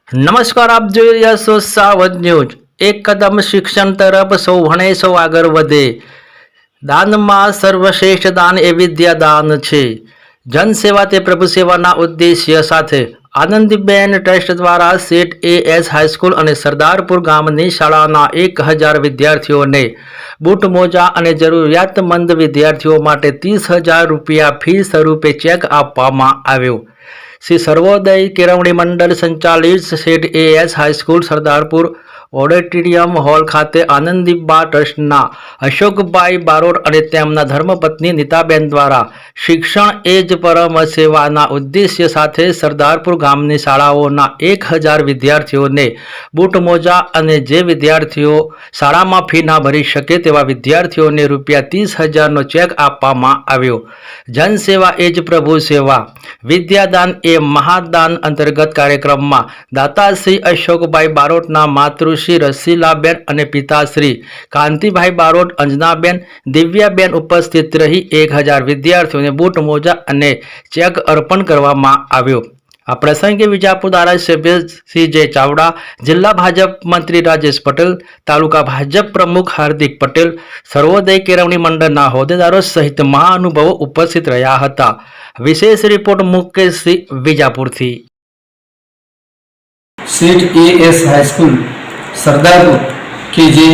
નમસ્કાર, આપ જોઈ રહ્યા છો સાવધ ન્યૂઝ। એક કદમ શિક્ષણ તરફ સૌ ભણે સૌ આગળ વધે। દાનમાં સર્વશ્રેષ્ઠ દાન એ વિદ્યાદાન છે। જનસેવા તે પ્રભુ સેવાના ઉદ્દેશ્ય સાથે આનંદીબેન ટ્રસ્ટ દ્વારા સેટ એએસ હાઈસ્કૂલ અને સરદારપુર ગામની શાળાના 1000 વિદ્યાર્થીઓને બૂટ મોજા અને જરૂરિયાતમંદ વિદ્યાર્થીઓ માટે 30,000 રૂપિયા ફી સ્વરૂપે ચેક આપવામાં આવ્યો। श्री सर्वोदय केळवणी मंडल संचालित set AS high school Sardarpur auditorium hall खाते आनंदीबा ट्रस्टना अशोकभाई बारोट અને તેમના ધર્મપત્ની નીતાબેન દ્વારા શિક્ષણ એ જ પરમ સેવાના ઉદ્દેશ્ય સાથે સરદારપુર ગામની શાળાઓના 1000 વિદ્યાર્થીઓને બૂટ મોજા અને જે વિદ્યાર્થીઓ શાળામાં ફી ના ભરી શકે તેવા વિદ્યાર્થીઓને રૂપિયા 30,000નો ચેક આપવામાં આવ્યો। જનસેવા એ જ પ્રભુ સેવા વિદ્યાદાન એ મહાદાન અંતર્ગત કાર્યક્રમમાં દાતાશ્રી અશોકભાઈ બારોટના માતૃશ્રી રસીલાબેન અને પિતાશ્રી કાંતિભાઈ બારોટ, અંજનાબેન, દિવ્યાબેન ઉપસ્થિત રહી 1000 વિદ્યાર્થીઓને બૂટ મોજા અને ચેક અર્પણ કરવામાં આવ્યો। આ પ્રસંગે વિજાપુર ધારાસભ્ય શ્રી જય ચાવડા, જિલ્લા ભાજપ મંત્રી રાજેશ પટેલ, તાલુકા ભાજપ પ્રમુખ હાર્દિક પટેલ, સર્વોદય કેળવણી મંડળના હોદ્દેદારો સહિત મહાનુભાવો ઉપસ્થિત રહ્યા હતા। વિશેષ રિપોર્ટ મુકેશસિંહ વિજાપુરથી। सेट एएस हाईस्कूल सरदारपुर के जे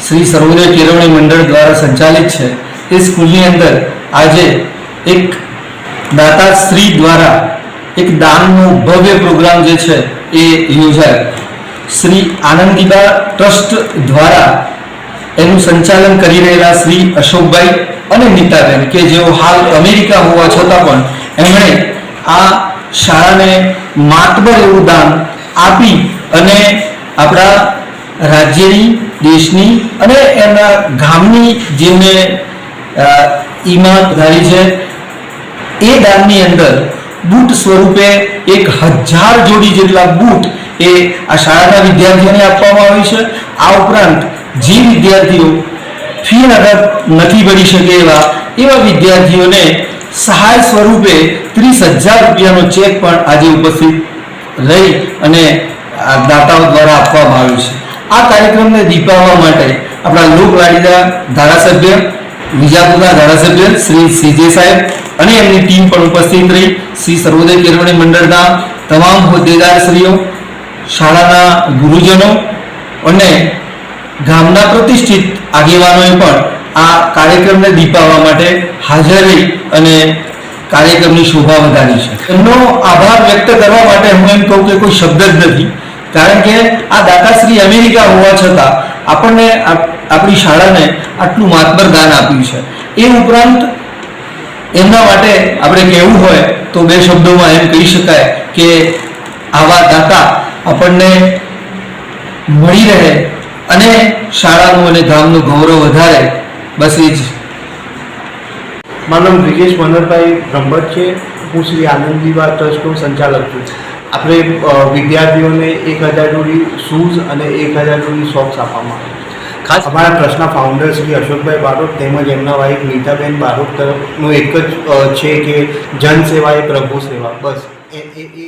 श्री सर्वोदय केळवणी मंडल द्वारा संचालित है। इस स्कूल अंदर आज एक दाताश्री द्वारा एक दान भव्य प्रोग्राम जे छे ए योजाय। श्री आनंदीबा ट्रस्ट द्वारा एनु संचालन करी रहेला श्री अशोकभाई अने नीताबेन के जेओ हाल अमेरिका होवा छतां पण एमणे आ शाळाने मातबर एवुं दान आपी अने आपणा राज्यनी, देशनी अने एना गामनी जेमने ईमानदारी छे ए दाननी अंदर बूट स्वरूपे 1000 जोड़ी जेटला बूट ए आ शाळाना विद्यार्थीओने आपवामां आवी छे। आ उपरांत जे विद्यार्थीओ फी नहीं भरी सके एवा विद्यार्थीओने सहाय स्वरूपे 30,000 रूपियानो चेक पण आज उपस्थित रही अने दाताओ द्वारा आपवामां आव्यो छे। आ कार्यक्रमने दीपाववा माटे आपणा लोकलाडीना धारासभ्य, विजापुરના धारासभ्य श्री सीजे साहेब અને એમની ટીમ પણ ઉપસ્થિત રહી। શ્રી સર્વોદય કેળવણી મંડળના તમામ હોદ્દેદારશ્રીઓ, શાળાના ગુરુજનો અને ગામના પ્રતિષ્ઠિત આગેવાનોએ પણ આ કાર્યક્રમને દીપાવવા માટે હાજર રહી અને કાર્યક્રમની શોભા વધારી છે। એમનો આભાર વ્યક્ત કરવા માટે હું એમ કહું કે કોઈ શબ્દ જ નથી, કારણ કે આ દાતાશ્રી અમેરિકા હોવા છતાં આપણને આપણી શાળાને આટલું માતબર દાન આપ્યું છે। એ ઉપરાંત એમના માટે આપણે કહેવું હોય તો બે શબ્દોમાં એમ કહી શકાય કે આવા દાતા આપણને મળી રહે અને શાળાનું અને ગામનું ગૌરવ વધારે, બસ એ જ। મારું નામ બ્રિજેશ મનોહરભાઈ બ્રહ્મભટ્ટ છે। હું શ્રી આનંદીબા ટ્રસ્ટનો સંચાલક છું। આપણે વિદ્યાર્થીઓને 1000 જોડી શૂઝ અને 1000 જોડી સોક્સ આપવામાં આવે છે। ખાસ અમારા ટ્રસ્ટના ફાઉન્ડર શ્રી અશોકભાઈ બારોટ તેમજ એમના વાઇફ નીતાબેન બારોટ તરફનું એક જ છે કે જન સેવા એ પ્રભુ સેવા, બસ એ